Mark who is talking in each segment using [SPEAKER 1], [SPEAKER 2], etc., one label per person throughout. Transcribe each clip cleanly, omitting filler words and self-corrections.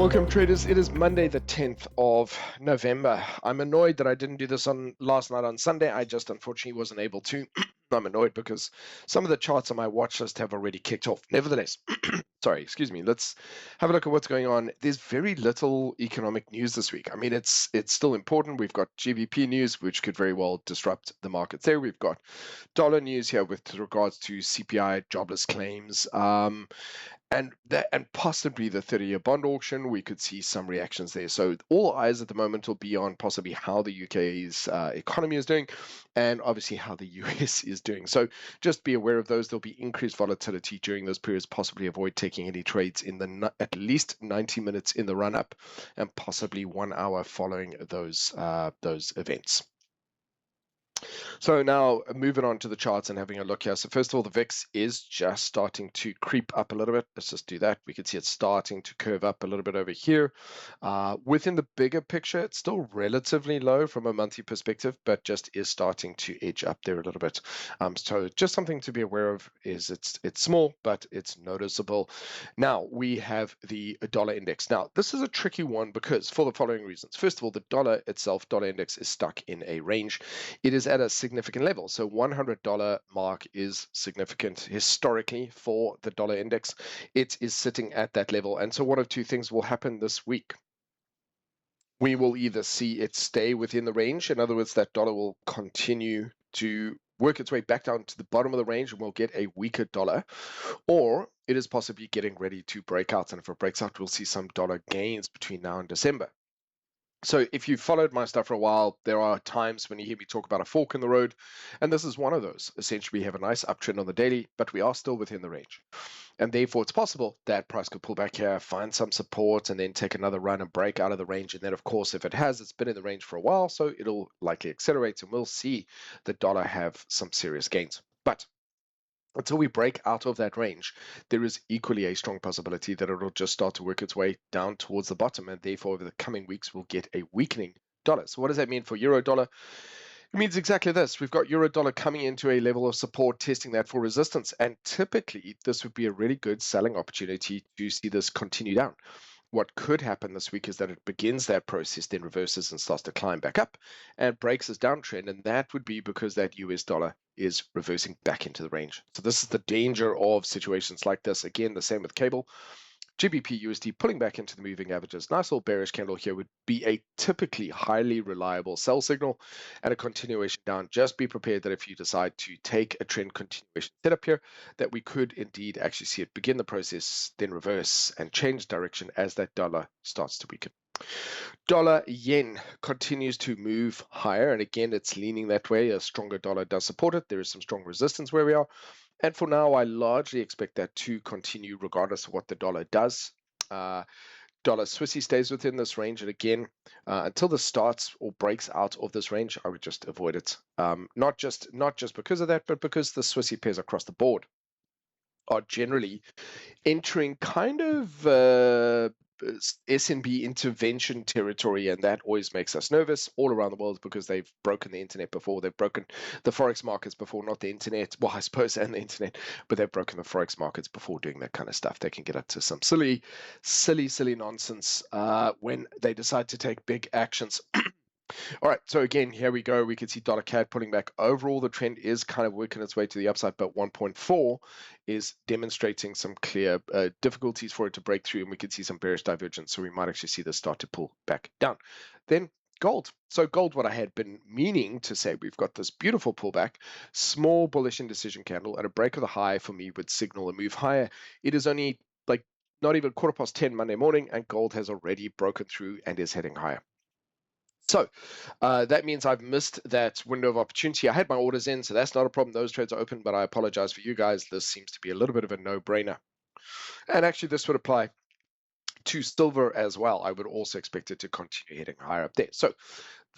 [SPEAKER 1] Welcome traders, it is Monday the 10th of November. I'm annoyed that I didn't do this on last night on Sunday. I just unfortunately wasn't able to. I'm annoyed because some of the charts on my watch list have already kicked off. Nevertheless, excuse me, let's have a look at what's going on. There's very little economic news this week. I mean, it's still important. We've got GBP news, which could very well disrupt the markets there. We've got dollar news here with regards to CPI, jobless claims, and possibly the 30-year bond auction. We could see some reactions there. So all eyes at the moment will be on possibly how the UK's economy is doing, and obviously how the US is doing. So just be aware of those. There'll be increased volatility during those periods. Possibly avoid taking any trades in the at least 90 minutes in the run up, and possibly 1 hour following those events. So now moving on to the charts and having a look here. So first of all, the VIX is just starting to creep up a little bit. Let's just do that. We can see it's starting to curve up a little bit over here. Within the bigger picture, it's still relatively low from a monthly perspective, but just is starting to edge up there a little bit. So just something to be aware of is it's small, but it's noticeable. Now we have the dollar index. Now this is a tricky one because for the following reasons. First of all, the dollar itself, dollar index, is stuck in a range. It is at a significant level. So $100 mark is significant historically for the dollar index. It is sitting at that level. And so one of two things will happen this week. We will either see it stay within the range. In other words, that dollar will continue to work its way back down to the bottom of the range and we'll get a weaker dollar, or it is possibly getting ready to break out. And if it breaks out, we'll see some dollar gains between now and December. So if you've followed my stuff for a while, there are times when you hear me talk about a fork in the road, and this is one of those. Essentially, we have a nice uptrend on the daily, but we are still within the range. And therefore, it's possible that price could pull back here, find some support, and then take another run and break out of the range. And then, of course, if it has, it's been in the range for a while, so it'll likely accelerate, and we'll see the dollar have some serious gains. But until we break out of that range, there is equally a strong possibility that it'll just start to work its way down towards the bottom, and therefore over the coming weeks we'll get a weakening dollar. So what does that mean for euro dollar? It means exactly this. We've got euro dollar coming into a level of support, testing that for resistance, and typically this would be a really good selling opportunity to see this continue down. What could happen this week is that it begins that process, then reverses and starts to climb back up and breaks this downtrend. And that would be because that US dollar is reversing back into the range. So this is the danger of situations like this. Again, the same with cable. GBP USD pulling back into the moving averages. Nice little bearish candle here would be a typically highly reliable sell signal and a continuation down. Just be prepared that if you decide to take a trend continuation setup here, that we could indeed actually see it begin the process, then reverse and change direction as that dollar starts to weaken. Dollar yen continues to move higher, and again, it's leaning that way. A stronger dollar does support it. There is some strong resistance where we are. And for now, I largely expect that to continue regardless of what the dollar does. Dollar Swissy stays within this range, and again, until this starts or breaks out of this range, I would just avoid it. Not just because of that, but because the Swissy pairs across the board are generally entering kind of SNB intervention territory, and that always makes us nervous all around the world because they've broken the internet before. They've broken the forex markets before, not the internet, well, I suppose, and the internet, but they've broken the forex markets before doing that kind of stuff. They can get up to some silly nonsense when they decide to take big actions. All right, so again, here we go. We can see dollar CAD pulling back. Overall, the trend is kind of working its way to the upside, but 1.4 is demonstrating some clear difficulties for it to break through, and we can see some bearish divergence. So we might actually see this start to pull back down. Then gold. So gold, what I had been meaning to say, we've got this beautiful pullback, small bullish indecision candle, and a break of the high for me would signal a move higher. It is only like not even 10:15 Monday morning, and gold has already broken through and is heading higher. So that means I've missed that window of opportunity. I had my orders in, so that's not a problem. Those trades are open, but I apologize for you guys. This seems to be a little bit of a no-brainer. And actually, this would apply to silver as well. I would also expect it to continue heading higher up there. So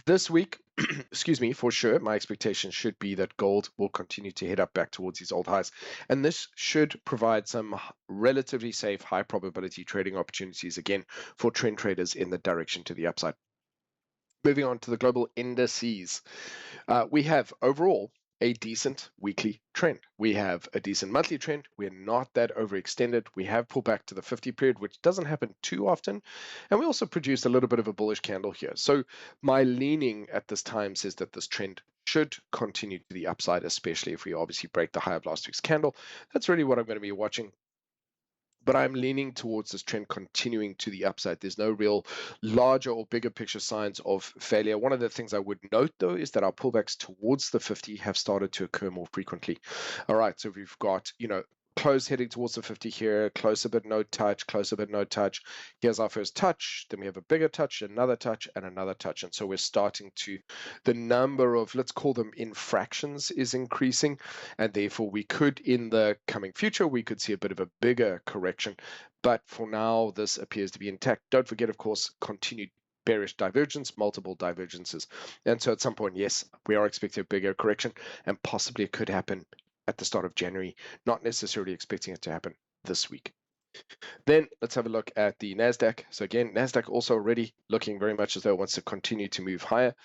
[SPEAKER 1] this week, excuse me, for sure, my expectation should be that gold will continue to head up back towards these old highs. And this should provide some relatively safe, high probability trading opportunities, again, for trend traders in the direction to the upside. Moving on to the global indices, we have overall a decent weekly trend. We have a decent monthly trend. We're not that overextended. We have pulled back to the 50 period, which doesn't happen too often. And we also produced a little bit of a bullish candle here. So my leaning at this time says that this trend should continue to the upside, especially if we obviously break the high of last week's candle. That's really what I'm going to be watching. But I'm leaning towards this trend continuing to the upside. There's no real larger or bigger picture signs of failure. One of the things I would note, though, is that our pullbacks towards the 50 have started to occur more frequently. All right, so we've got, close heading towards the 50 here, closer but no touch, closer but no touch. Here's our first touch, then we have a bigger touch, another touch, and another touch. And so we're starting to, the number of, let's call them infractions, is increasing. And therefore we could, in the coming future, we could see a bit of a bigger correction. But for now, this appears to be intact. Don't forget, of course, continued bearish divergence, multiple divergences. And so at some point, yes, we are expecting a bigger correction, and possibly it could happen at the start of January, not necessarily expecting it to happen this week. Then let's have a look at the NASDAQ. So again, NASDAQ also already looking very much as though it wants to continue to move higher.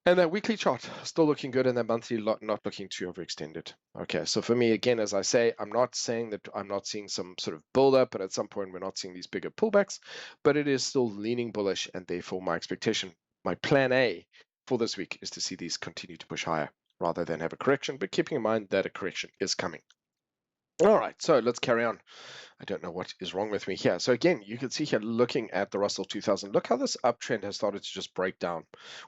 [SPEAKER 1] And that weekly chart still looking good, and that monthly not looking too overextended. Okay, so for me, again, as I say, I'm not saying that I'm not seeing some sort of build-up, but at some point we're not seeing these bigger pullbacks, but it is still leaning bullish, and therefore my expectation, my plan A for this week is to see these continue to push higher rather than have a correction, but keeping in mind that a correction is coming. All right, so let's carry on. I don't know what is wrong with me here. So again, you can see here looking at the Russell 2000, look how this uptrend has started to just break down.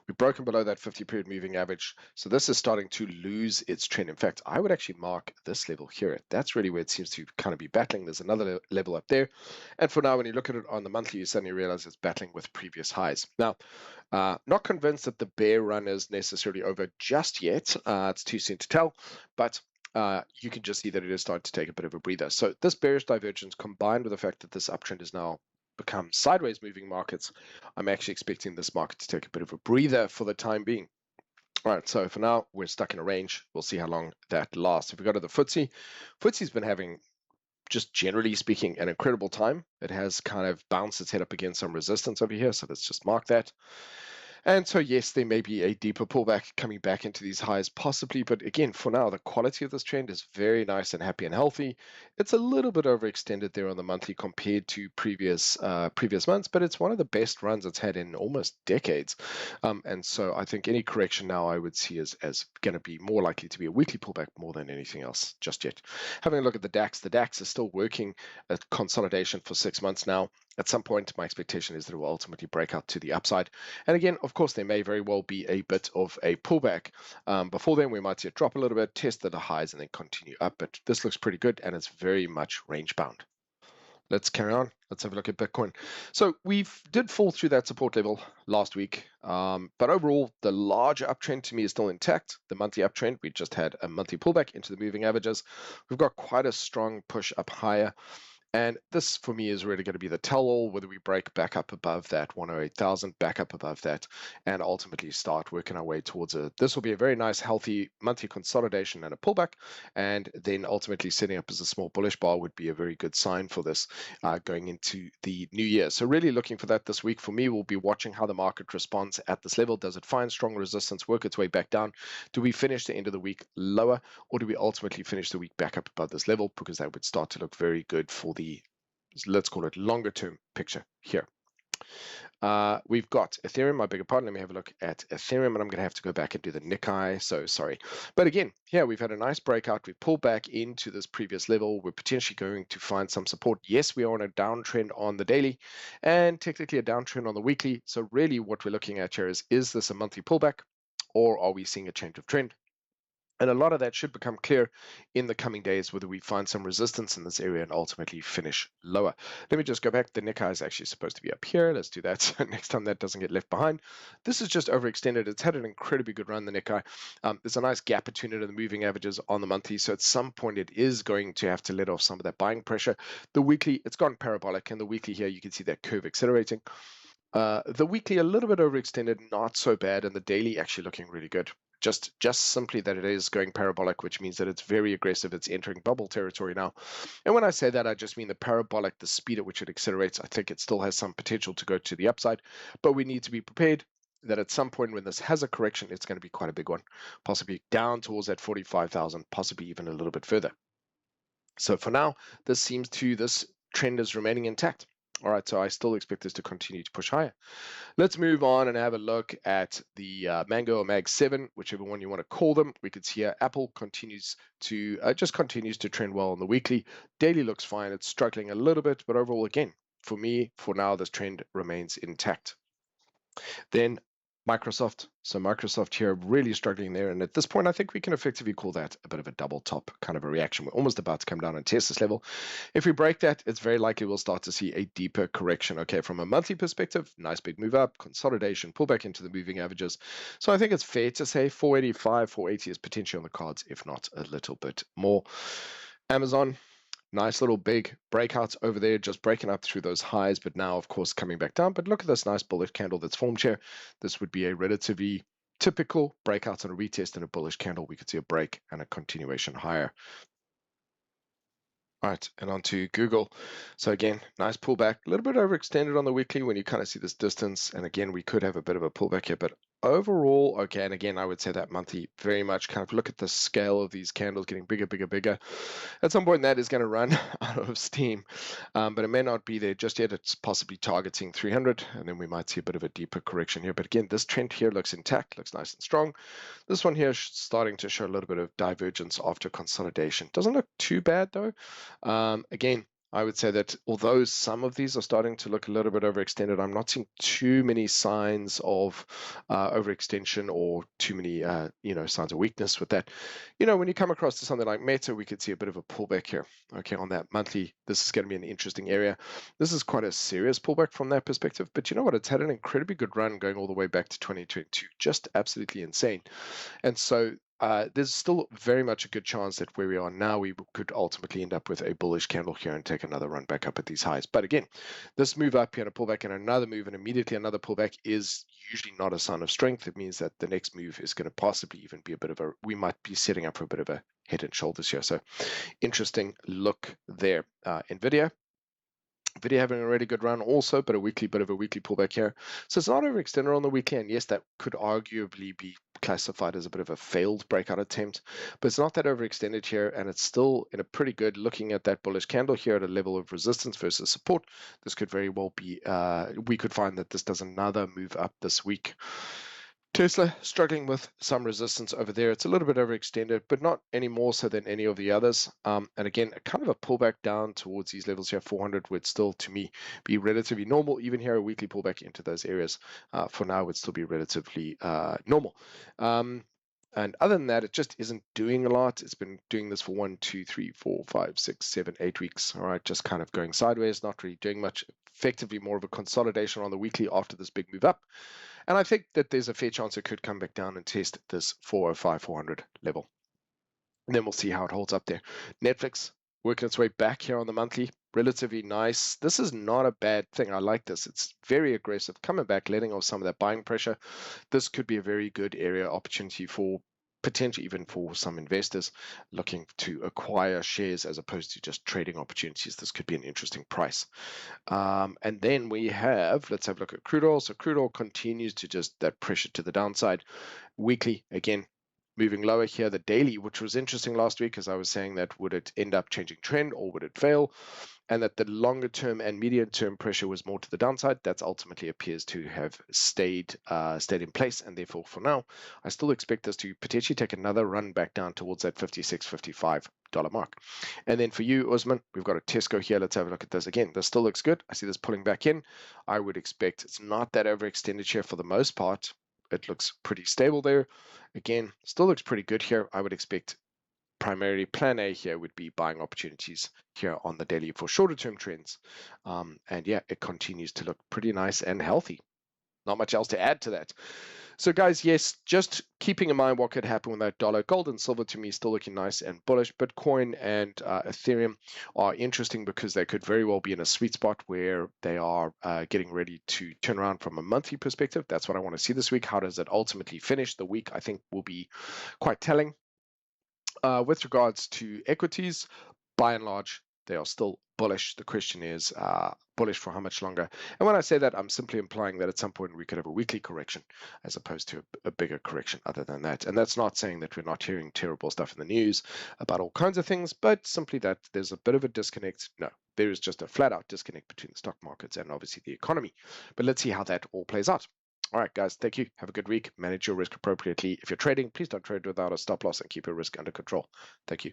[SPEAKER 1] We've broken below that 50-period moving average. So this is starting to lose its trend. In fact, I would actually mark this level here. That's really where it seems to kind of be battling. There's another level up there. And for now, when you look at it on the monthly, you suddenly realize it's battling with previous highs. Now, not convinced that the bear run is necessarily over just yet. It's too soon to tell, but you can just see that it is starting to take a bit of a breather. So this bearish divergence combined with the fact that this uptrend has now become sideways moving markets, I'm actually expecting this market to take a bit of a breather for the time being. All right, so for now, we're stuck in a range. We'll see how long that lasts. If we go to the FTSE, FTSE's been having, just generally speaking, an incredible time. It has kind of bounced its head up against some resistance over here, so let's just mark that. And so, yes, there may be a deeper pullback coming back into these highs, possibly. But again, for now, the quality of this trend is very nice and happy and healthy. It's a little bit overextended there on the monthly compared to previous months, but it's one of the best runs it's had in almost decades. And so I think any correction now I would see as going to be more likely to be a weekly pullback more than anything else just yet. Having a look at the DAX is still working at consolidation for 6 months now. At some point, my expectation is that it will ultimately break out to the upside. And again, of course, there may very well be a bit of a pullback. Before then, we might see it drop a little bit, test the highs, and then continue up. But this looks pretty good, and it's very much range bound. Let's carry on. Let's have a look at Bitcoin. So we did fall through that support level last week. But overall, the larger uptrend to me is still intact. The monthly uptrend, we just had a monthly pullback into the moving averages. We've got quite a strong push up higher. And this, for me, is really going to be the tell-all, whether we break back up above that 108,000, back up above that, and ultimately start working our way towards this will be a very nice, healthy monthly consolidation and a pullback, and then ultimately setting up as a small bullish bar would be a very good sign for this going into the new year. So really looking for that this week. For me, we'll be watching how the market responds at this level. Does it find strong resistance, work its way back down? Do we finish the end of the week lower, or do we ultimately finish the week back up above this level? Because that would start to look very good for the, let's call it, longer term picture here. We've got Ethereum, I beg your pardon. Let me have a look at Ethereum, and I'm going to have to go back and do the Nikkei, so sorry. But again, here we've had a nice breakout. We've pulled back into this previous level. We're potentially going to find some support. Yes, we are on a downtrend on the daily and technically a downtrend on the weekly. So really what we're looking at here is this a monthly pullback, or are we seeing a change of trend? And a lot of that should become clear in the coming days, whether we find some resistance in this area and ultimately finish lower. Let me just go back. The Nikkei is actually supposed to be up here. Let's do that so next time that doesn't get left behind. This is just overextended. It's had an incredibly good run, the Nikkei. There's a nice gap between it and the moving averages on the monthly. So at some point, it is going to have to let off some of that buying pressure. The weekly, it's gone parabolic. And the weekly here, you can see that curve accelerating. The weekly, a little bit overextended, not so bad. And the daily actually looking really good. Just simply that it is going parabolic, which means that it's very aggressive. It's entering bubble territory now. And when I say that, I just mean the parabolic, the speed at which it accelerates. I think it still has some potential to go to the upside, but we need to be prepared that at some point when this has a correction, it's going to be quite a big one, possibly down towards that 45,000, possibly even a little bit further. So for now, this trend is remaining intact. All right, so I still expect this to continue to push higher. Let's move on and have a look at the Mango or Mag 7, whichever one you want to call them. We can see here Apple continues to trend well on the weekly. Daily looks fine. It's struggling a little bit, but overall, again, for me, for now, this trend remains intact. Then Microsoft. So Microsoft here really struggling there. And at this point, I think we can effectively call that a bit of a double top kind of a reaction. We're almost about to come down and test this level. If we break that, it's very likely we'll start to see a deeper correction. Okay, from a monthly perspective, nice big move up, consolidation, pull back into the moving averages. So I think it's fair to say 485, 480 is potentially on the cards, if not a little bit more. Amazon. Nice little big breakouts over there, just breaking up through those highs, but now, of course, coming back down. But look at this nice bullish candle that's formed here. This would be a relatively typical breakout on a retest and a bullish candle. We could see a break and a continuation higher. All right, and on to Google. So again, nice pullback, a little bit overextended on the weekly when you kind of see this distance. And again, we could have a bit of a pullback here, but overall, okay, and again, I would say that monthly very much kind of look at the scale of these candles getting bigger, bigger, bigger. At some point, that is going to run out of steam, but it may not be there just yet. It's possibly targeting 300, and then we might see a bit of a deeper correction here. But again, this trend here looks intact, looks nice and strong. This one here is starting to show a little bit of divergence after consolidation. Doesn't look too bad, though. Again, I would say that although some of these are starting to look a little bit overextended, I'm not seeing too many signs of overextension or too many, signs of weakness with that. When you come across to something like Meta, we could see a bit of a pullback here. Okay, on that monthly, this is going to be an interesting area. This is quite a serious pullback from that perspective, but you know what? It's had an incredibly good run going all the way back to 2022, just absolutely insane. And so there's still very much a good chance that where we are now, we could ultimately end up with a bullish candle here and take another run back up at these highs. But again, this move up here and a pullback and another move and immediately another pullback is usually not a sign of strength. It means that the next move is going to possibly even be we might be setting up for a bit of a head and shoulders here. So interesting look there. NVIDIA having a really good run also, but bit of a weekly pullback here. So it's not overextended on the weekly, and yes, that could arguably be classified as a bit of a failed breakout attempt, but it's not that overextended here, and it's still in a pretty good, looking at that bullish candle here at a level of resistance versus support. This could very well be, we could find that this does another move up this week. Tesla struggling with some resistance over there. It's a little bit overextended, but not any more so than any of the others. And again, kind of a pullback down towards these levels here, 400 would still, to me, be relatively normal. Even here, a weekly pullback into those areas for now would still be relatively normal. And other than that, it just isn't doing a lot. It's been doing this for 1, 2, 3, 4, 5, 6, 7, 8 weeks. All right, just kind of going sideways, not really doing much. Effectively more of a consolidation on the weekly after this big move up. And I think that there's a fair chance it could come back down and test this 405, 400 level. And then we'll see how it holds up there. Netflix working its way back here on the monthly. Relatively nice. This is not a bad thing. I like this. It's very aggressive. Coming back, letting off some of that buying pressure. This could be a very good area opportunity for potentially even for some investors looking to acquire shares as opposed to just trading opportunities. This could be an interesting price. And then we have, let's have a look at crude oil. So crude oil continues to just that pressure to the downside. Weekly, again, moving lower here. The daily, which was interesting last week, as I was saying that would it end up changing trend or would it fail? And that the longer term and medium term pressure was more to the downside. That ultimately appears to have stayed in place, and therefore for now I still expect this to potentially take another run back down towards that $56-$55 mark. And then for you, Usman, we've got a Tesco here. Let's have a look at this again. This still looks good. I see this pulling back in. I would expect it's not that overextended here for the most part. It looks pretty stable there. Again, still looks pretty good here. I would expect primarily plan A here would be buying opportunities here on the daily for shorter term trends. And yeah, it continues to look pretty nice and healthy. Not much else to add to that. So guys, yes, just keeping in mind what could happen with that dollar. Gold and silver to me still looking nice and bullish. Bitcoin and Ethereum are interesting because they could very well be in a sweet spot where they are getting ready to turn around from a monthly perspective. That's what I want to see this week. How does it ultimately finish the week? I think will be quite telling. With regards to equities, by and large, they are still bullish. The question is bullish for how much longer? And when I say that, I'm simply implying that at some point we could have a weekly correction as opposed to a bigger correction other than that. And that's not saying that we're not hearing terrible stuff in the news about all kinds of things, but simply that there's a bit of a disconnect. No, there is just a flat out disconnect between the stock markets and obviously the economy. But let's see how that all plays out. All right, guys, thank you. Have a good week. Manage your risk appropriately. If you're trading, please don't trade without a stop loss and keep your risk under control. Thank you.